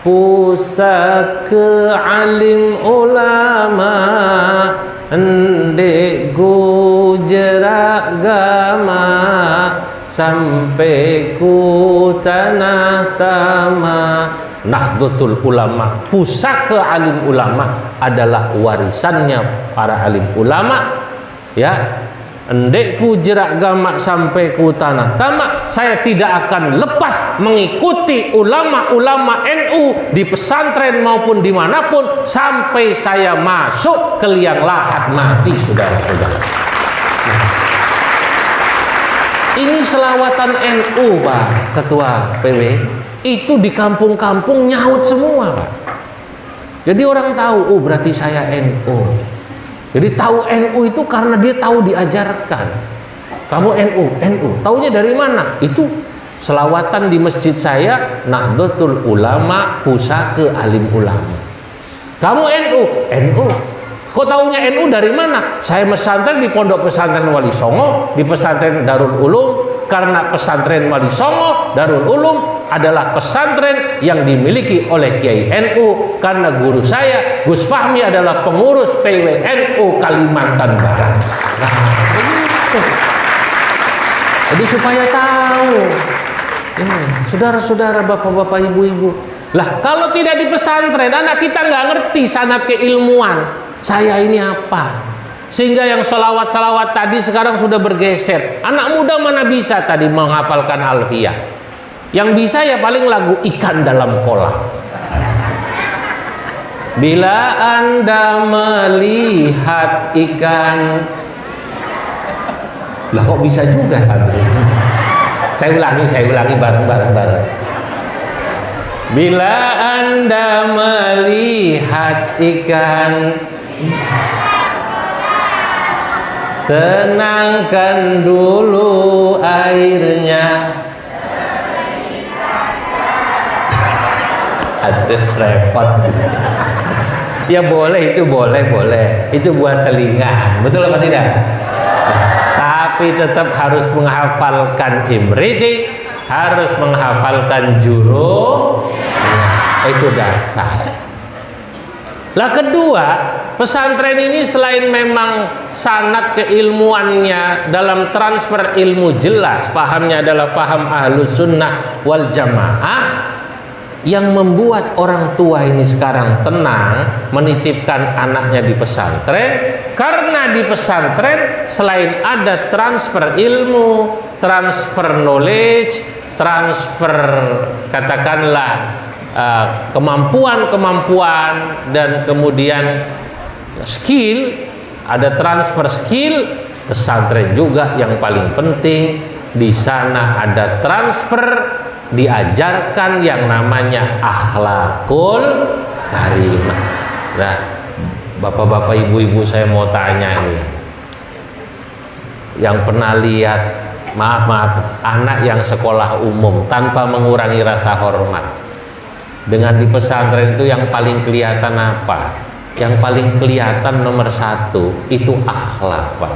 pusaka pusaka alim ulama, endek gujerak gama, sampai ku tanah tama. Nahdlatul Ulama, pusaka alim ulama adalah warisannya para alim ulama, ya. Endekku jerak gamak sampai ku tanah tamak, saya tidak akan lepas mengikuti ulama-ulama NU di pesantren maupun dimanapun sampai saya masuk ke liang lahat mati, saudara-saudara. Ini selawatan NU, Pak Ketua PW. Itu di kampung-kampung nyaut semua, Pak. Jadi orang tahu, oh berarti saya NU. Jadi tahu NU itu karena dia tahu diajarkan. Kamu NU. Taunya dari mana? Itu selawatan di masjid saya, Nahdlatul Ulama, pusaka alim ulama. Kamu NU. Kok taunya NU dari mana? Saya pesantren di Pondok Pesantren Wali Songo, di pesantren Darul Ulum. Karena pesantren Wali Songo, Darul Ulum adalah pesantren yang dimiliki oleh Kiai NU, karena guru saya Gus Fahmi adalah pengurus PWNU Kalimantan Barat. Nah, begitu. Jadi supaya tahu, saudara-saudara, bapak-bapak, ibu-ibu. Lah kalau tidak di pesantren, anak kita nggak ngerti sanad keilmuan. Saya ini apa? Sehingga yang salawat-salawat tadi sekarang sudah bergeser. Anak muda mana bisa tadi menghafalkan alfiyah? Yang bisa ya paling lagu ikan dalam kolam. Bila Anda melihat ikan, lah kok bisa juga santri? Saya ulangi bareng-bareng. Bila Anda melihat ikan, tenangkan dulu airnya. Aduh, repot. Ya boleh, itu boleh. Itu buat selingan, betul apa tidak? Tapi tetap harus menghafalkan imriti, harus menghafalkan juru. Itu dasar. Lah kedua, pesantren ini selain memang sanad keilmuannya dalam transfer ilmu jelas, pahamnya adalah paham ahlus sunnah wal jamaah, yang membuat orang tua ini sekarang tenang menitipkan anaknya di pesantren, karena di pesantren selain ada transfer ilmu, transfer knowledge, transfer katakanlah kemampuan dan kemudian skill, ada transfer skill. Pesantren juga yang paling penting, di sana ada transfer, diajarkan yang namanya akhlakul karimah. Nah, bapak-bapak, ibu-ibu, saya mau tanya ini, yang pernah lihat, maaf, anak yang sekolah umum tanpa mengurangi rasa hormat, dengan di pesantren itu yang paling kelihatan apa? Yang paling kelihatan nomor satu itu akhlak, Pak.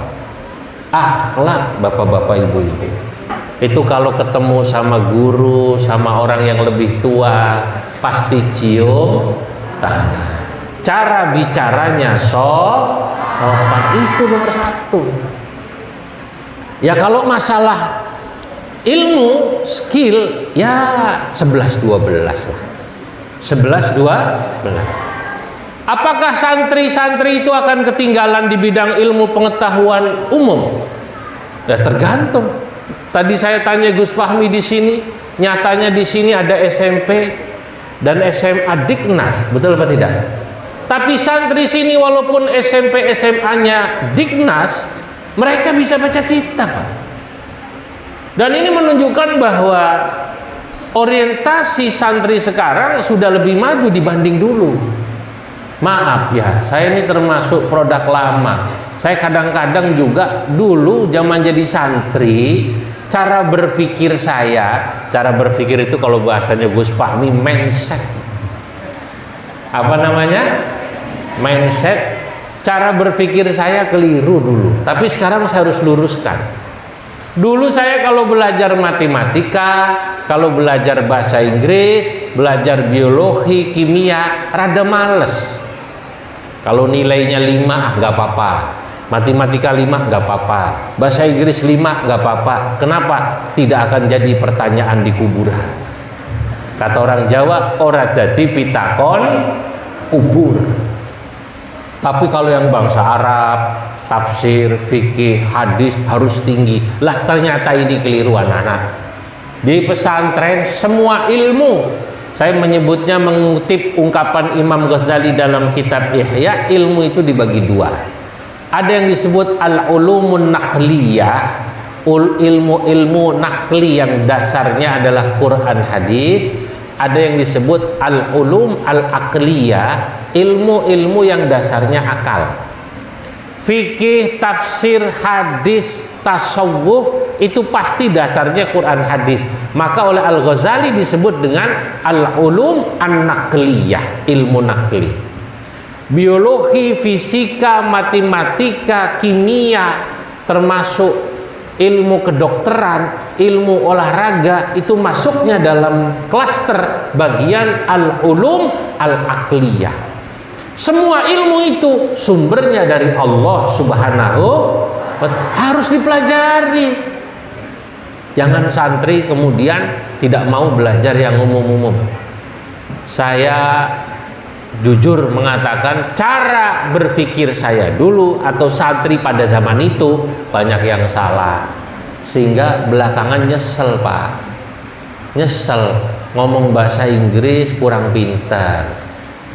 Akhlak, bapak-bapak, ibu-ibu. Itu kalau ketemu sama guru, sama orang yang lebih tua, pasti cium tangan. Cara bicaranya sopan, itu nomor satu. Ya kalau masalah ilmu, skill, ya 11-12 lah. 11-12. Apakah santri-santri itu akan ketinggalan di bidang ilmu pengetahuan umum? Ya tergantung. Tadi saya tanya Gus Fahmi di sini, nyatanya di sini ada SMP dan SMA Diknas, betul apa tidak? Tapi santri sini walaupun SMP SMA-nya Diknas, mereka bisa baca kitab. Dan ini menunjukkan bahwa orientasi santri sekarang sudah lebih maju dibanding dulu. Maaf ya, saya ini termasuk produk lama. Saya kadang-kadang juga dulu zaman jadi santri, cara berpikir itu kalau bahasanya Gus Fahmi mindset. Apa namanya? Mindset. Cara berpikir saya keliru dulu, tapi sekarang saya harus luruskan. Dulu saya kalau belajar matematika, kalau belajar bahasa Inggris, belajar biologi, kimia, rada males. Kalau nilainya 5, nggak apa-apa. Matematika 5, nggak apa-apa. Bahasa Inggris 5, nggak apa-apa. Kenapa? Tidak akan jadi pertanyaan di kuburan. Kata orang Jawa, ora dadi pitakon kubur. Tapi kalau yang bangsa Arab, tafsir, fikih, hadis harus tinggi. Lah ternyata ini keliru anak-anak. Di pesantren semua ilmu, saya menyebutnya mengutip ungkapan Imam Ghazali dalam kitab Ihya, ilmu itu dibagi dua. Ada yang disebut al-ulumun naqliyah, ilmu-ilmu nakli yang dasarnya adalah Quran hadis. Ada yang disebut al-ulum al-aqliyah, ilmu-ilmu yang dasarnya akal. Fikih, tafsir, hadis, tasawuf itu pasti dasarnya Quran hadis. Maka oleh Al-Ghazali disebut dengan al-ulum an-naqliyah, ilmu nakli. Biologi, fisika, matematika, kimia, termasuk ilmu kedokteran, ilmu olahraga itu masuknya dalam klaster bagian al-ulum al-aqliyah. Semua ilmu itu sumbernya dari Allah Subhanahu wa ta'ala, harus dipelajari. Jangan santri kemudian tidak mau belajar yang umum-umum. Saya jujur mengatakan cara berpikir saya dulu atau santri pada zaman itu banyak yang salah, sehingga belakangan nyesel Pak, nyesel. Ngomong bahasa Inggris kurang pintar,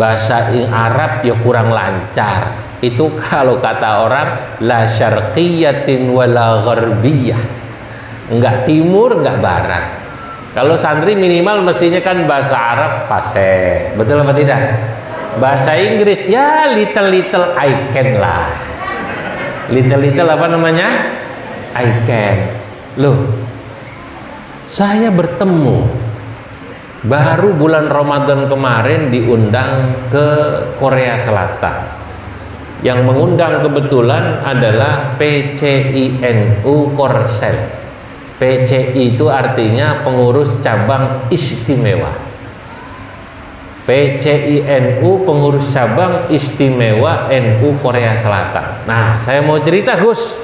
bahasa Arab ya kurang lancar. Itu kalau kata orang la syarqiyatin wala gharbiyah, enggak timur enggak barat. Kalau santri minimal mestinya kan bahasa Arab fasih, betul apa tidak? Bahasa Inggris ya little I can lah, little apa namanya, I can. Loh, saya bertemu baru bulan Ramadan kemarin diundang ke Korea Selatan. Yang mengundang kebetulan adalah PCINU Korsel. PCI itu artinya pengurus cabang istimewa. PCINU pengurus cabang istimewa NU Korea Selatan. Nah, saya mau cerita Gus.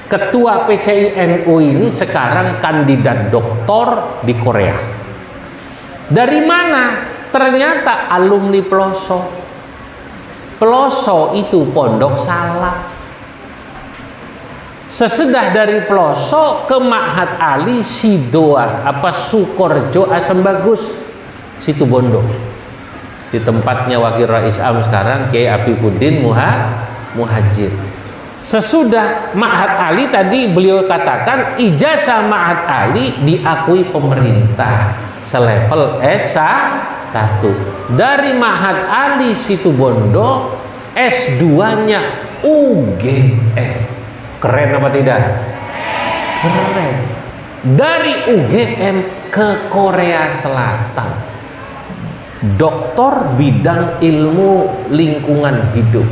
Ketua PCINU ini sekarang kandidat doktor di Korea. Dari mana? Ternyata alumni Peloso. Peloso itu pondok salaf. Sesudah dari Peloso ke Ma'had Ali Sidoa Sukorjo Asem Bagus situ Bondo, di tempatnya Wakil Rais Am sekarang Kiai Afifuddin Muhajir. Sesudah Ma'had Ali tadi beliau katakan ijazah Ma'had Ali diakui pemerintah selevel S1. Dari Ma'had Ali situ Bondo S2-nya UGM. Keren apa tidak? Keren. Dari UGM ke Korea Selatan, doktor bidang ilmu lingkungan hidup,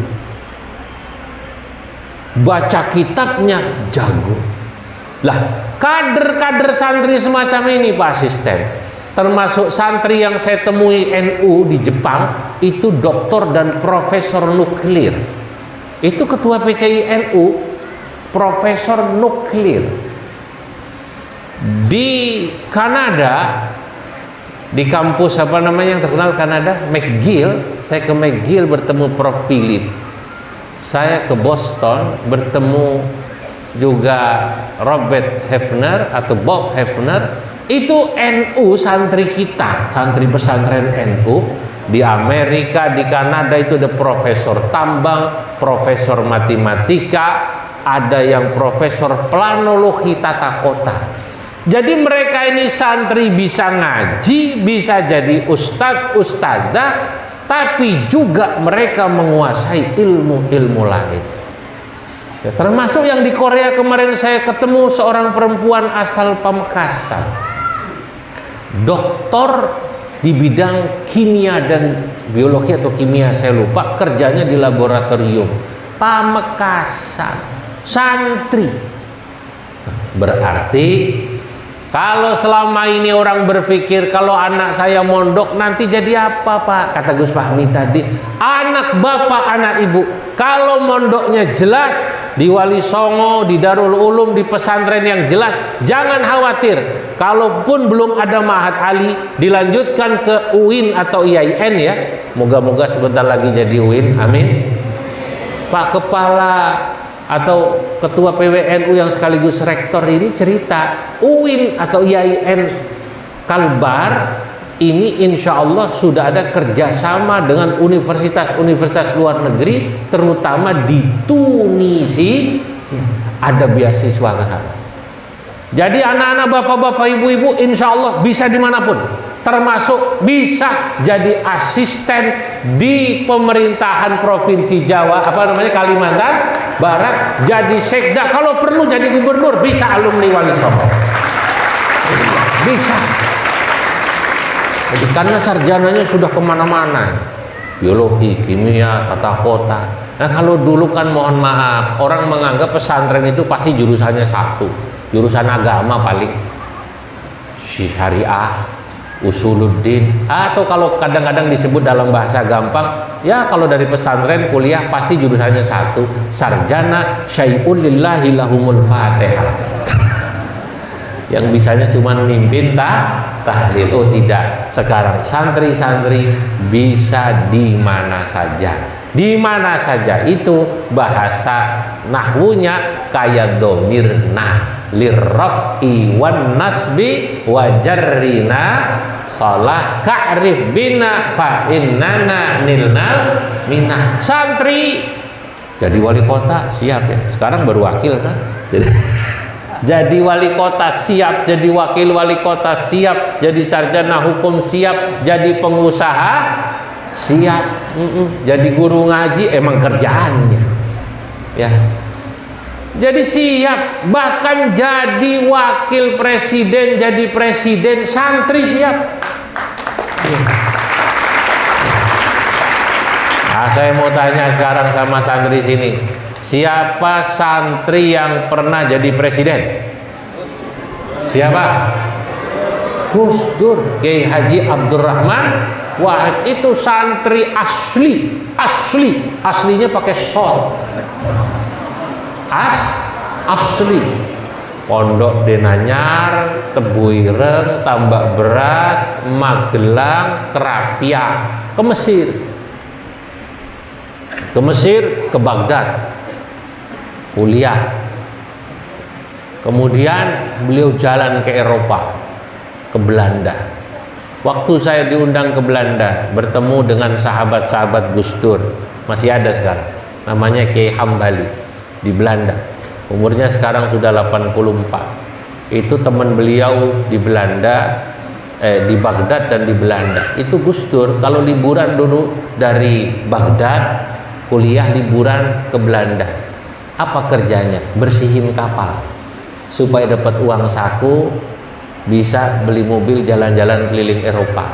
baca kitabnya jago. Lah, kader-kader santri semacam ini Pak Asisten, termasuk santri yang saya temui NU di Jepang itu doktor dan profesor nuklir. Itu ketua PCINU, profesor nuklir. Di Kanada, di kampus apa namanya yang terkenal Kanada, McGill. Saya ke McGill bertemu Prof. Philip. Saya ke Boston bertemu juga Robert Hefner atau Bob Hefner. Itu NU santri kita, santri pesantren NU. Di Amerika, di Kanada itu ada profesor tambang, profesor matematika, ada yang profesor planologi tata kota. Jadi mereka ini santri bisa ngaji, bisa jadi ustadz, ustadzah, tapi juga mereka menguasai ilmu-ilmu lain. Ya, termasuk yang di Korea kemarin saya ketemu seorang perempuan asal Pamekasan, doktor di bidang kimia dan biologi atau kimia saya lupa, kerjanya di laboratorium Pamekasan. santri. Berarti kalau selama ini orang berpikir kalau anak saya mondok nanti jadi apa Pak? Kata Gus Fahmi tadi, anak bapak, anak ibu, kalau mondoknya jelas di Wali Songo, di Darul Ulum, di pesantren yang jelas, jangan khawatir. Kalaupun belum ada Ma'had Ali, dilanjutkan ke UIN atau IAIN ya. Moga-moga sebentar lagi jadi UIN, amin. Pak Kepala atau Ketua PWNU yang sekaligus rektor ini cerita, UIN atau IAIN Kalbar ini insya Allah sudah ada kerjasama dengan universitas-universitas luar negeri, terutama di Tunisia ada beasiswa ke sana. Jadi anak-anak, bapak-bapak, ibu-ibu insya Allah bisa dimanapun, termasuk bisa jadi asisten di pemerintahan provinsi Jawa, Kalimantan Barat, jadi sekda, kalau perlu jadi gubernur, bisa alumni Wali Songo, bisa. Jadi karena sarjananya sudah kemana-mana, biologi, kimia, tata kota. Nah kalau dulu kan mohon maaf, orang menganggap pesantren itu pasti jurusannya satu, jurusan agama paling, syariah, usuluddin, atau kalau kadang-kadang disebut dalam bahasa gampang, ya kalau dari pesantren kuliah pasti jurusannya satu, sarjana syai'un lillahi lahumul fatihah. Yang bisanya cuma mimpin tahlil. Oh tidak, sekarang santri-santri bisa di mana saja. Di mana saja itu bahasa nahwunya kayak domirna lirraf'i wan nasbi wa jarrina salah ka'rif bina fa innana nilnal minah. Santri jadi wali kota siap ya, sekarang baru wakil kan, jadi wali kota siap, jadi wakil wali kota siap, jadi sarjana hukum siap, jadi pengusaha siap, jadi guru ngaji emang kerjaannya ya, jadi siap, bahkan jadi wakil presiden, jadi presiden, santri siap. Nah, saya mau tanya sekarang sama santri sini, siapa santri yang pernah jadi presiden? Siapa? Gus Dur, Kiai Haji Abdurrahman Wahid, itu santri aslinya pakai sol, asli, Pondok Denanyar, Tebu Ireng, Tambak Beras, Magelang, Kerapia, ke Mesir, ke Baghdad kuliah. Kemudian beliau jalan ke Eropa, ke Belanda. Waktu saya diundang ke Belanda, bertemu dengan sahabat-sahabat Gus Dur, masih ada sekarang, namanya Kiai Hambali di Belanda. Umurnya sekarang sudah 84. Itu teman beliau di Belanda, di Baghdad dan di Belanda. Itu Gus Dur kalau liburan dulu dari Baghdad, kuliah liburan ke Belanda. Apa kerjanya? Bersihin kapal supaya dapat uang saku, bisa beli mobil jalan-jalan keliling Eropa.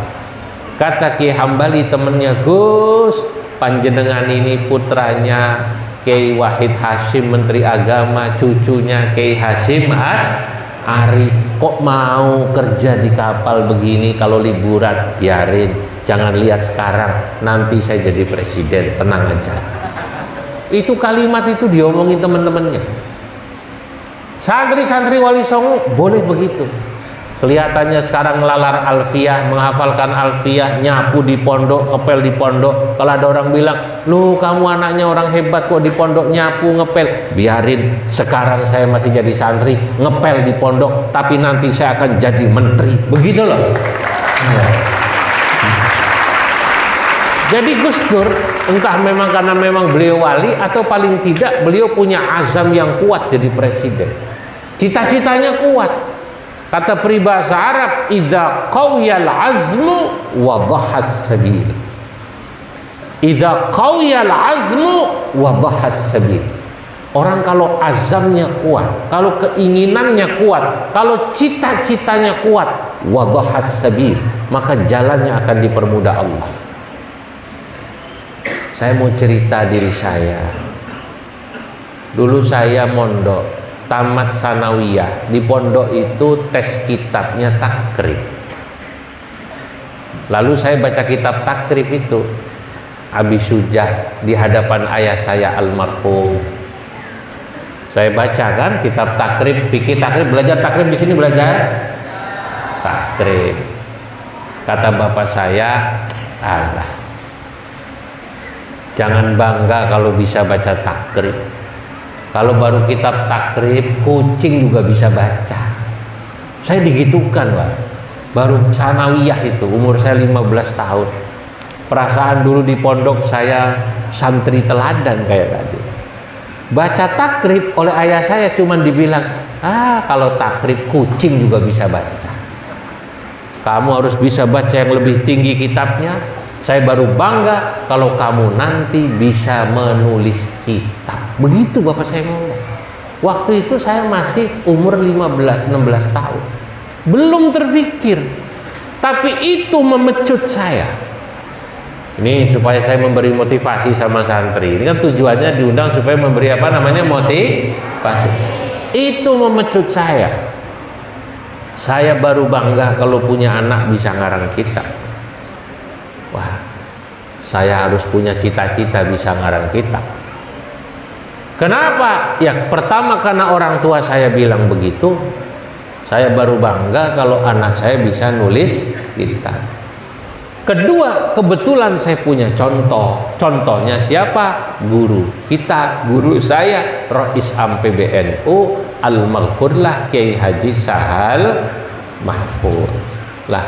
Kata Kiai Hambali temennya, Gus, panjenengan ini putranya Kiai Wahid Hashim Menteri Agama, cucunya Kiai Hashim Ari, kok mau kerja di kapal begini? Kalau liburan biarin, jangan lihat sekarang, nanti saya jadi presiden, tenang aja. Itu kalimat itu diomongin teman-temannya. Santri-santri Wali Songo boleh begitu. Kelihatannya sekarang lalar alfiyah, menghafalkan alfiyah, nyapu di pondok, ngepel di pondok. Kalau ada orang bilang, lu kamu anaknya orang hebat kok di pondok nyapu ngepel, biarin, sekarang saya masih jadi santri, ngepel di pondok, tapi nanti saya akan jadi menteri. Begitu loh. Jadi Gus Dur, entah memang karena memang beliau wali, atau paling tidak beliau punya azam yang kuat jadi presiden. Cita-citanya kuat. Kata peribahasa Arab, idza qawiyal azmu wa dhahas sabil. Idza qawiyal azmu wa dhahas sabil. Orang kalau azamnya kuat, kalau keinginannya kuat, kalau cita-citanya kuat, wa dhahas sabil, maka jalannya akan dipermudah Allah. Saya mau cerita diri saya. Dulu saya mondok, tamat sanawiyah. Di pondok itu tes kitabnya takrib. Lalu saya baca kitab takrib itu, Abi Sujah di hadapan ayah saya almarhum. Saya baca kan kitab takrib, fikih takrib, belajar takrib di sini belajar takrib. Kata bapak saya, alah, jangan bangga kalau bisa baca takrib. Kalau baru kitab takrib, kucing juga bisa baca. Saya digitukan, Pak. Baru sanawiyah itu, umur saya 15 tahun. Perasaan dulu di pondok saya santri teladan kayak tadi. Baca takrib oleh ayah saya cuman dibilang, kalau takrib kucing juga bisa baca. Kamu harus bisa baca yang lebih tinggi kitabnya. Saya baru bangga kalau kamu nanti bisa menulis kitab. Begitu bapak saya ngomong. Waktu itu saya masih umur 15-16 tahun. Belum terpikir. Tapi itu memecut saya. Ini supaya saya memberi motivasi sama santri. Ini kan tujuannya diundang supaya memberi apa namanya motivasi. Itu memecut saya. Saya baru bangga kalau punya anak bisa ngarang kitab. Wah, saya harus punya cita-cita bisa ngarang kitab. Kenapa? Ya pertama karena orang tua saya bilang begitu. Saya baru bangga kalau anak saya bisa nulis kitab. Kedua, kebetulan saya punya contoh. Contohnya siapa? Guru kita, guru saya, Rais Am PBNU Al-Maghfurlah Kiai Haji Sahal Mahfud. Lah,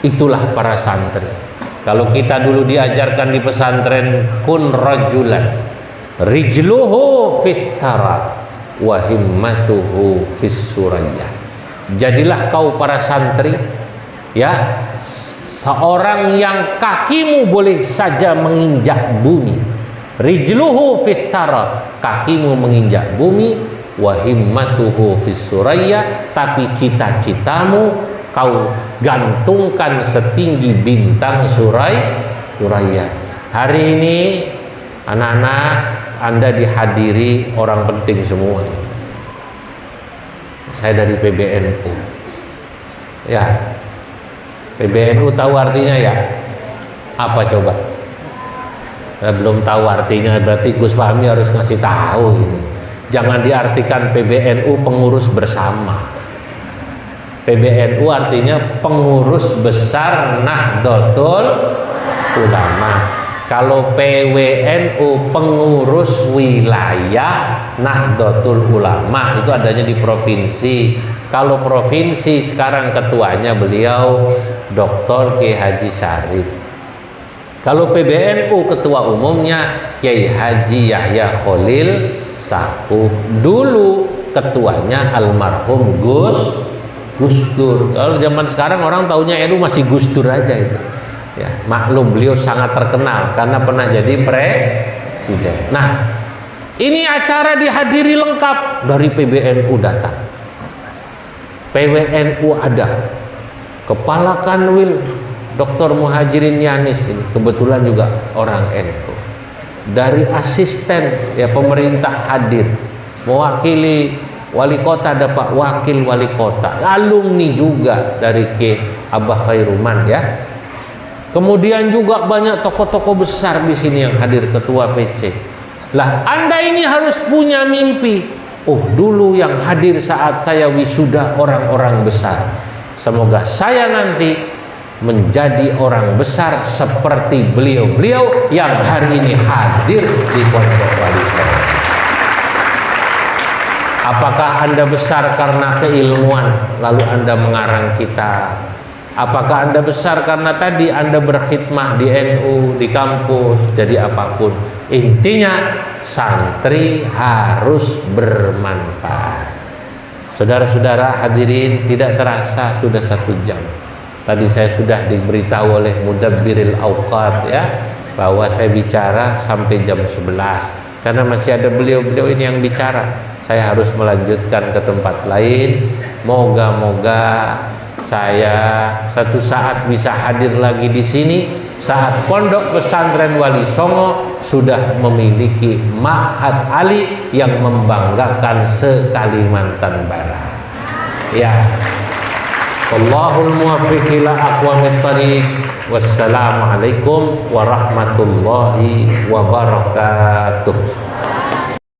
itulah para santri. Kalau kita dulu diajarkan di pesantren, kun rajulan rijluhu fis thara wa himmatuhu fis suraya. Jadilah kau para santri, ya, seorang yang kakimu boleh saja menginjak bumi. Rijluhu fis thara, kakimu menginjak bumi, wa himmatuhu fis suraya, tapi cita-citamu kau gantungkan setinggi bintang suraya. Hari ini anak-anak Anda dihadiri orang penting semua. Saya dari PBNU. Ya. PBNU tahu artinya ya? Apa coba? Belum tahu artinya, berarti Gus Fahmi harus ngasih tahu ini. Jangan diartikan PBNU pengurus bersama. PBNU artinya pengurus besar Nahdlatul Ulama. Kalau PWNU pengurus wilayah Nahdlatul Ulama, itu adanya di provinsi. Kalau provinsi sekarang ketuanya beliau Dr. Kiai Haji Syarif. Kalau PBNU ketua umumnya Kiai Haji Yahya Khalil Stakuf. Dulu ketuanya almarhum Gus Dur. Kalau zaman sekarang orang taunya NU masih Gus Dur aja itu. Ya, maklum beliau sangat terkenal karena pernah jadi presiden. Nah, ini acara dihadiri lengkap dari PBNU datang. PWNU ada. Kepala Kanwil Dr. Muhajirin Yanis ini kebetulan juga orang NU. Dari asisten ya pemerintah hadir. Mewakili wali kota ada Pak Wakil Wali Kota. Alumni juga dari K. Abah Khairuman ya. Kemudian juga banyak tokoh-tokoh besar di sini yang hadir, ketua PC. Lah, Anda ini harus punya mimpi. Oh, dulu yang hadir saat saya wisuda orang-orang besar. Semoga saya nanti menjadi orang besar seperti beliau-beliau yang hari ini hadir di Pondok Wali Songo. Apakah Anda besar karena keilmuan lalu Anda mengarang kitab? Apakah Anda besar karena tadi Anda berkhidmah di NU, di kampus, jadi apapun. Intinya santri harus bermanfaat. Saudara-saudara hadirin, tidak terasa sudah 1 jam. Tadi saya sudah diberitahu oleh Mudabbiril Awqat ya, bahwa saya bicara sampai jam 11. Karena masih ada beliau-beliau ini yang bicara. Saya harus melanjutkan ke tempat lain. Moga-moga saya satu saat bisa hadir lagi di sini saat Pondok Pesantren Wali Songo sudah memiliki Ma'had Ali yang membanggakan se-Kalimantan Barat. Ya. Wallahul muwaffiq ila aqwamit thariq. Wassalamualaikum warahmatullahi wabarakatuh.